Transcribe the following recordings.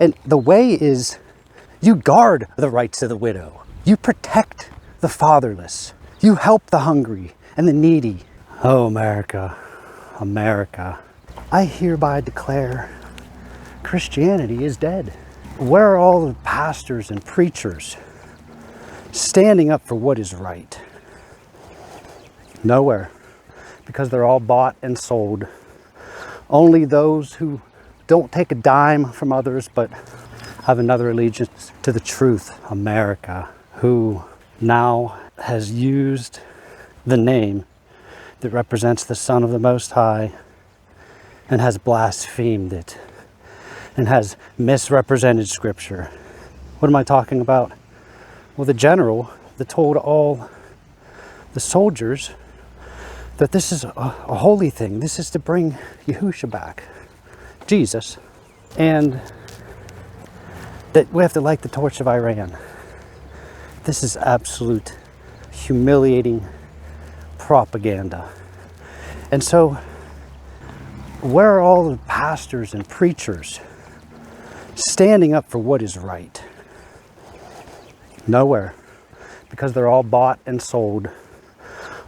And the way is, you guard the rights of the widow. You protect the fatherless. You help the hungry and the needy. Oh, America, America. I hereby declare Christianity is dead. Where are all the pastors and preachers standing up for what is right? Nowhere, because they're all bought and sold. Only those who don't take a dime from others, but have another allegiance to the truth, America, who now has used the name that represents the Son of the Most High and has blasphemed it and has misrepresented Scripture. What am I talking about? Well, the general that told all the soldiers that this is a holy thing. This is to bring Yahushua back, Jesus, and that we have to light the torch of Iran. This is absolute humiliating propaganda. And so, where are all the pastors and preachers standing up for what is right? Nowhere, because they're all bought and sold.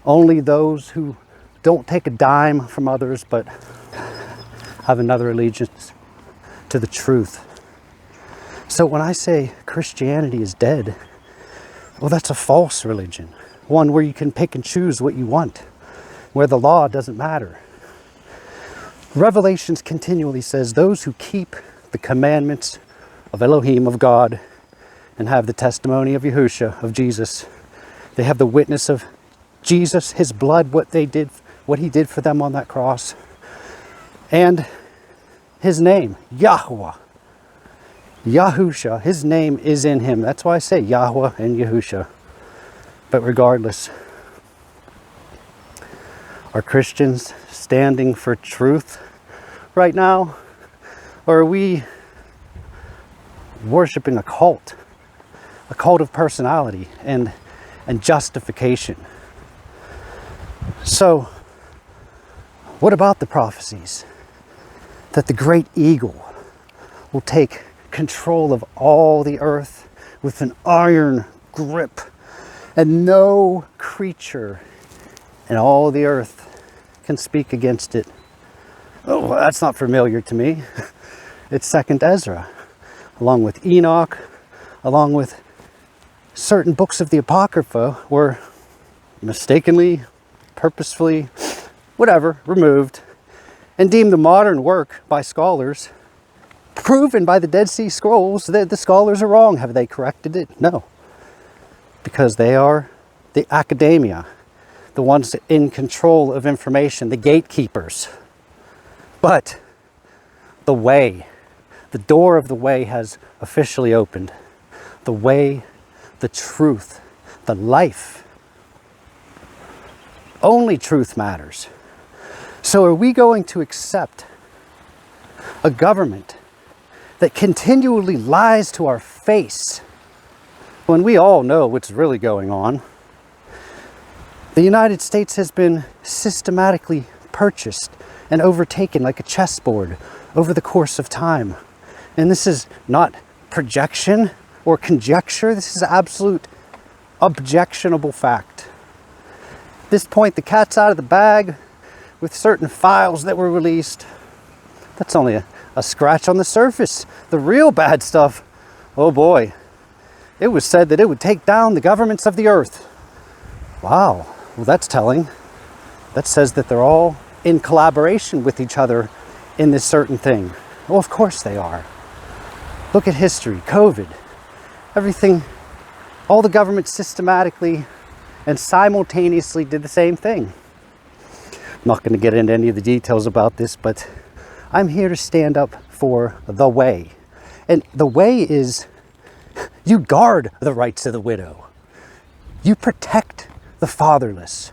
Only those who don't take a dime from others, but have another allegiance to the truth. So when I say Christianity is dead, well, that's a false religion. One where you can pick and choose what you want, where the law doesn't matter. Revelations continually says those who keep the commandments of Elohim, of God, and have the testimony of Yahushua, of Jesus, they have the witness of Jesus, his blood, what he did for them on that cross, and his name, Yahuwah, Yahushua, his name is in him. That's why I say Yahweh and Yahushua. But regardless, are Christians standing for truth right now? Or are we worshiping a cult of personality and justification? So, what about the prophecies that the great eagle will take control of all the earth with an iron grip, and no creature in all the earth can speak against it? Oh, well, that's not familiar to me. It's 2nd Ezra, along with Enoch, along with certain books of the Apocrypha were mistakenly, purposefully, whatever, removed and deemed a modern work by scholars, proven by the Dead Sea Scrolls that the scholars are wrong. Have they corrected it? No. Because they are the academia, the ones in control of information, the gatekeepers. But the way, the door of the way has officially opened. The way, the truth, the life. Only truth matters. So are we going to accept a government that continually lies to our face when we all know what's really going on? The United States has been systematically purchased and overtaken like a chessboard over the course of time. And this is not projection or conjecture. This is absolute objectionable fact. At this point, the cat's out of the bag with certain files that were released. That's only a scratch on the surface. The real bad stuff, oh boy, it was said that it would take down the governments of the earth. Wow, well, that's telling. That says that they're all in collaboration with each other in this certain thing. Well, of course they are. Look at history, COVID, everything, all the governments systematically and simultaneously did the same thing. I'm not going to get into any of the details about this, but I'm here to stand up for the way. And the way is, you guard the rights of the widow. You protect the fatherless.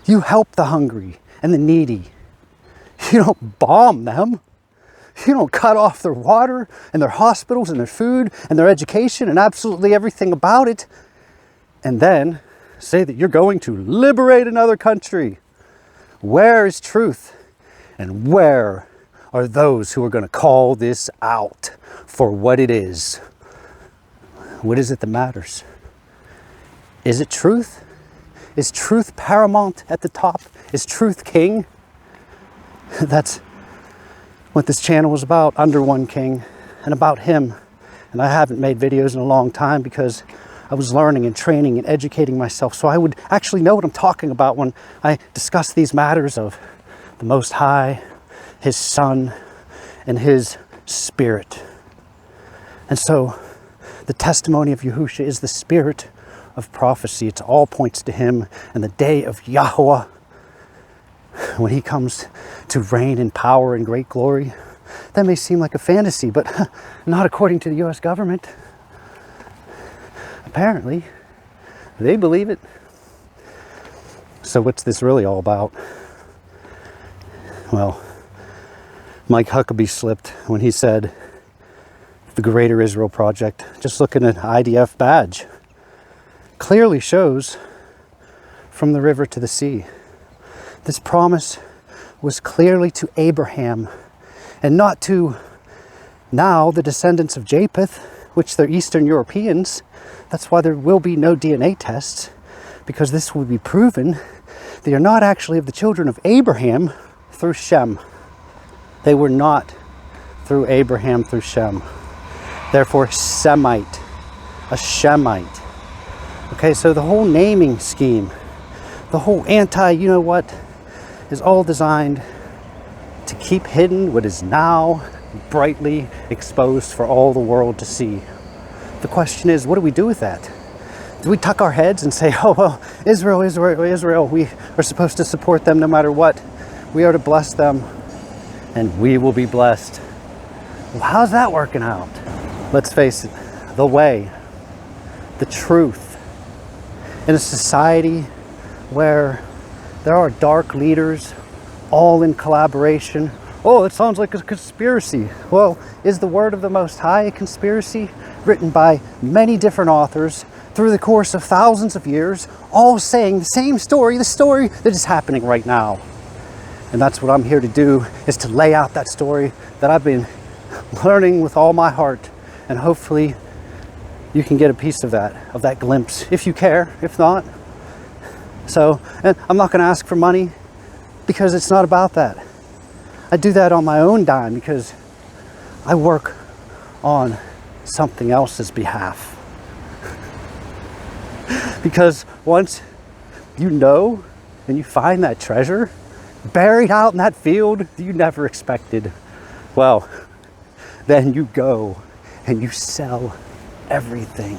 You help the hungry and the needy. You don't bomb them. You don't cut off their water and their hospitals and their food and their education and absolutely everything about it. And then say that you're going to liberate another country. Where is truth? And where are those who are going to call this out for what it is. What is it that matters? Is it truth? Is truth paramount at the top? Is truth king? That's what this channel was about, under one king, and about him. And I haven't made videos in a long time because I was learning and training and educating myself, so I would actually know what I'm talking about when I discuss these matters of the Most High, His Son, and His Spirit. And so the testimony of Yahushua is the spirit of prophecy. It all points to Him and the day of Yahuwah, when He comes to reign in power and great glory. That may seem like a fantasy, but not according to the US government. Apparently, they believe it. So what's this really all about? Well, Mike Huckabee slipped when he said the Greater Israel Project. Just looking at IDF badge clearly shows from the river to the sea. This promise was clearly to Abraham and not to now the descendants of Japheth, which they're Eastern Europeans. That's why there will be no DNA tests, because this will be proven they are not actually of the children of Abraham through Shem. They were not through Abraham through Shem. Therefore, Semite, a Shemite. Okay, so the whole naming scheme, the whole you-know-what, is all designed to keep hidden what is now brightly exposed for all the world to see. The question is, what do we do with that? Do we tuck our heads and say, oh, well, Israel, Israel, Israel, we are supposed to support them no matter what. We are to bless them, and we will be blessed. Well, how's that working out? Let's face it, the way, the truth, in a society where there are dark leaders, all in collaboration. Oh, it sounds like a conspiracy. Well, is the word of the Most High a conspiracy? Written by many different authors through the course of thousands of years, all saying the same story, the story that is happening right now. And that's what I'm here to do, is to lay out that story that I've been learning with all my heart. And hopefully you can get a piece of that glimpse, if you care, if not. So, and I'm not going to ask for money, because it's not about that. I do that on my own dime because I work on something else's behalf. Because once you know and you find that treasure buried out in that field that you never expected, well, then you go and you sell everything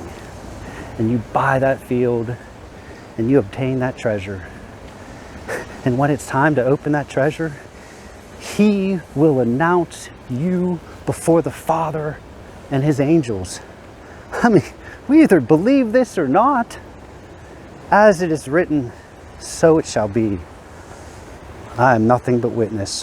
and you buy that field and you obtain that treasure. And when it's time to open that treasure, He will announce you before the Father and His angels. I mean, we either believe this or not. As it is written, so it shall be. I am nothing but witness.